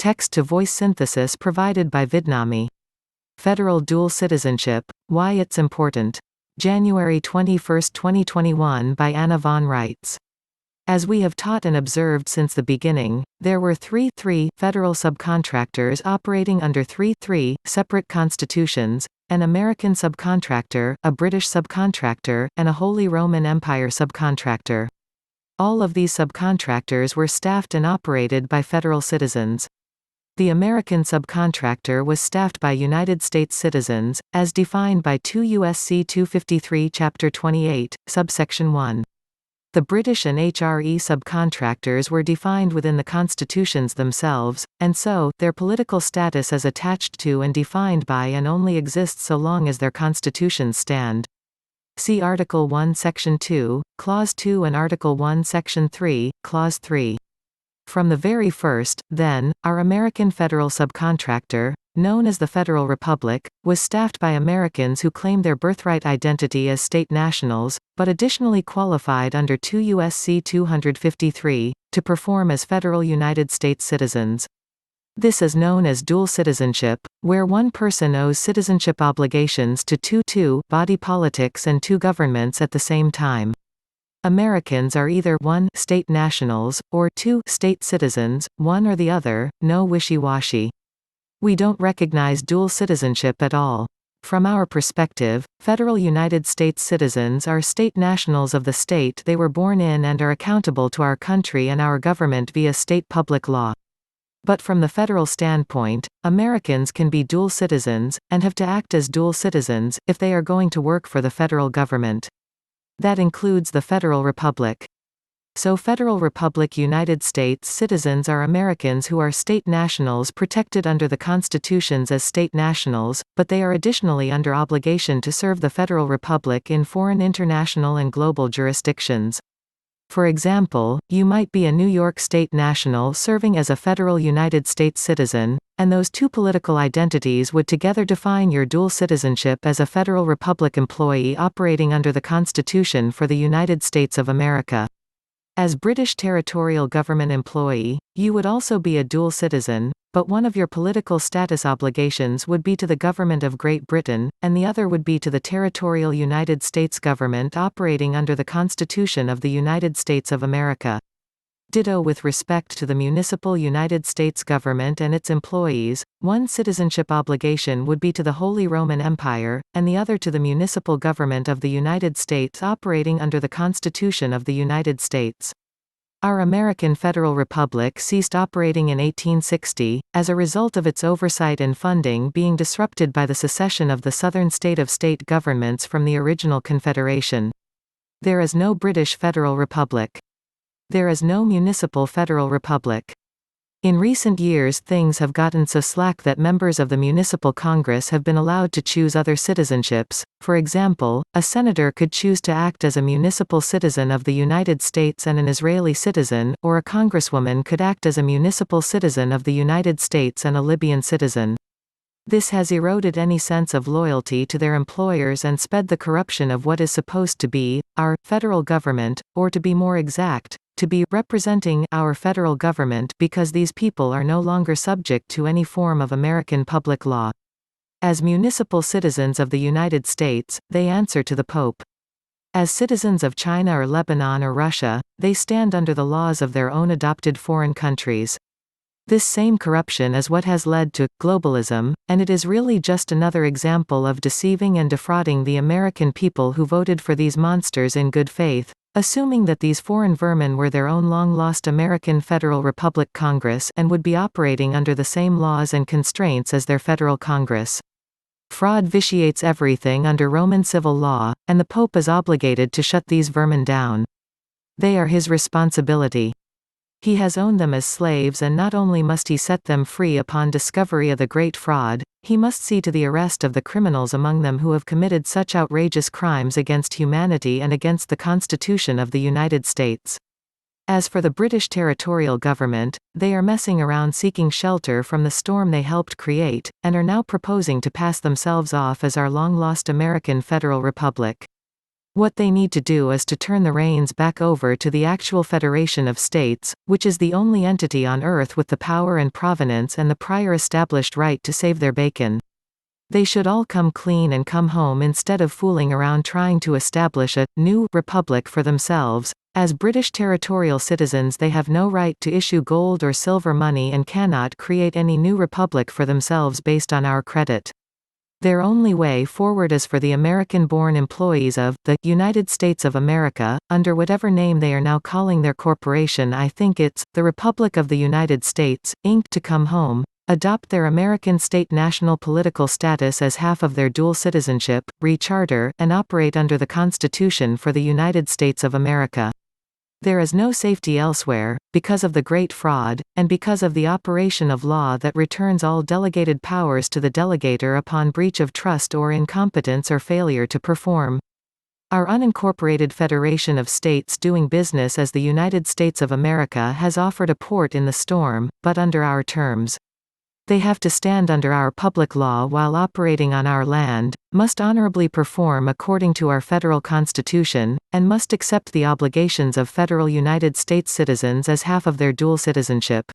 text-to-voice synthesis provided by Vidnami. Federal dual citizenship, why it's important. January 21, 2021 by Anna von Reitz. As we have taught and observed since the beginning, there were three federal subcontractors operating under three separate constitutions: an American subcontractor, a British subcontractor, and a Holy Roman Empire subcontractor. All of these subcontractors were staffed and operated by federal citizens. The American subcontractor was staffed by United States citizens, as defined by 2 U.S.C. 253 Chapter 28, Subsection 1. The British and HRE subcontractors were defined within the constitutions themselves, and so, their political status is attached to and defined by and only exists so long as their constitutions stand. See Article 1 Section 2, Clause 2 and Article 1 Section 3, Clause 3. From the very first, then, our American Federal Subcontractor, known as the Federal Republic, was staffed by Americans who claim their birthright identity as state nationals, but additionally qualified under 2 U.S.C. 253, to perform as federal United States citizens. This is known as dual citizenship, where one person owes citizenship obligations to two body politics and two governments at the same time. Americans are either 1 state nationals, or 2 state citizens, one or the other, no wishy-washy. We don't recognize dual citizenship at all. From our perspective, federal United States citizens are state nationals of the state they were born in and are accountable to our country and our government via state public law. But from the federal standpoint, Americans can be dual citizens, and have to act as dual citizens, if they are going to work for the federal government. That includes the Federal Republic. So Federal Republic United States citizens are Americans who are state nationals protected under the constitutions as state nationals, but they are additionally under obligation to serve the Federal Republic in foreign international and global jurisdictions. For example, you might be a New York state national serving as a federal United States citizen, and those two political identities would together define your dual citizenship as a Federal Republic employee operating under the Constitution for the United States of America. As British territorial government employee, you would also be a dual citizen, but one of your political status obligations would be to the government of Great Britain, and the other would be to the territorial United States government operating under the Constitution of the United States of America. Ditto with respect to the municipal United States government and its employees, one citizenship obligation would be to the Holy Roman Empire, and the other to the municipal government of the United States operating under the Constitution of the United States. Our American Federal Republic ceased operating in 1860, as a result of its oversight and funding being disrupted by the secession of the southern state governments from the original Confederation. There is no British Federal Republic. There is no municipal federal republic. In recent years things have gotten so slack that members of the Municipal Congress have been allowed to choose other citizenships. For example, a senator could choose to act as a municipal citizen of the United States and an Israeli citizen, or a congresswoman could act as a municipal citizen of the United States and a Libyan citizen. This has eroded any sense of loyalty to their employers and sped the corruption of what is supposed to be our federal government, or to be more exact, to be representing our federal government, because these people are no longer subject to any form of American public law. As municipal citizens of the United States, they answer to the Pope. As citizens of China or Lebanon or Russia, they stand under the laws of their own adopted foreign countries. This same corruption is what has led to globalism, and it is really just another example of deceiving and defrauding the American people who voted for these monsters in good faith, assuming that these foreign vermin were their own long-lost American Federal Republic Congress and would be operating under the same laws and constraints as their federal Congress. Fraud vitiates everything under Roman civil law, and the Pope is obligated to shut these vermin down. They are his responsibility. He has owned them as slaves, and not only must he set them free upon discovery of the great fraud, he must see to the arrest of the criminals among them who have committed such outrageous crimes against humanity and against the Constitution of the United States. As for the British territorial government, they are messing around seeking shelter from the storm they helped create, and are now proposing to pass themselves off as our long-lost American Federal Republic. What they need to do is to turn the reins back over to the actual Federation of States, which is the only entity on Earth with the power and provenance and the prior established right to save their bacon. They should all come clean and come home instead of fooling around trying to establish a new republic for themselves. As British territorial citizens, they have no right to issue gold or silver money and cannot create any new republic for themselves based on our credit. Their only way forward is for the American-born employees of the United States of America, under whatever name they are now calling their corporation. I think it's the Republic of the United States, Inc., to come home, adopt their American state national political status as half of their dual citizenship, re-charter, and operate under the Constitution for the United States of America. There is no safety elsewhere, because of the great fraud, and because of the operation of law that returns all delegated powers to the delegator upon breach of trust or incompetence or failure to perform. Our unincorporated Federation of States doing business as the United States of America has offered a port in the storm, but under our terms. They have to stand under our public law while operating on our land, must honorably perform according to our federal constitution, and must accept the obligations of federal United States citizens as half of their dual citizenship.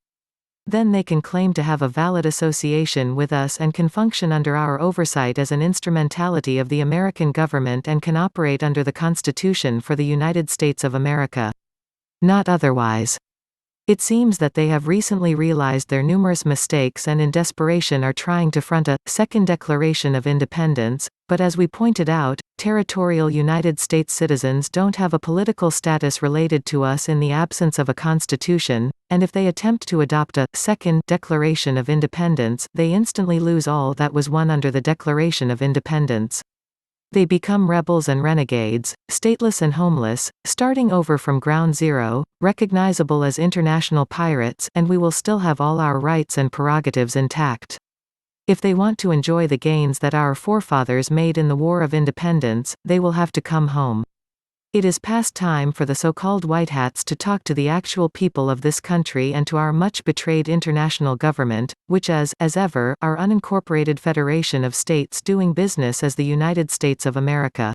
Then they can claim to have a valid association with us and can function under our oversight as an instrumentality of the American government and can operate under the Constitution for the United States of America. Not otherwise. It seems that they have recently realized their numerous mistakes and in desperation are trying to front a second Declaration of Independence, but as we pointed out, territorial United States citizens don't have a political status related to us in the absence of a constitution, and if they attempt to adopt a second Declaration of Independence, they instantly lose all that was won under the Declaration of Independence. They become rebels and renegades, stateless and homeless, starting over from ground zero, recognizable as international pirates, and we will still have all our rights and prerogatives intact. If they want to enjoy the gains that our forefathers made in the War of Independence, they will have to come home. It is past time for the so-called white hats to talk to the actual people of this country and to our much betrayed international government, which is, as ever, our unincorporated Federation of States doing business as the United States of America.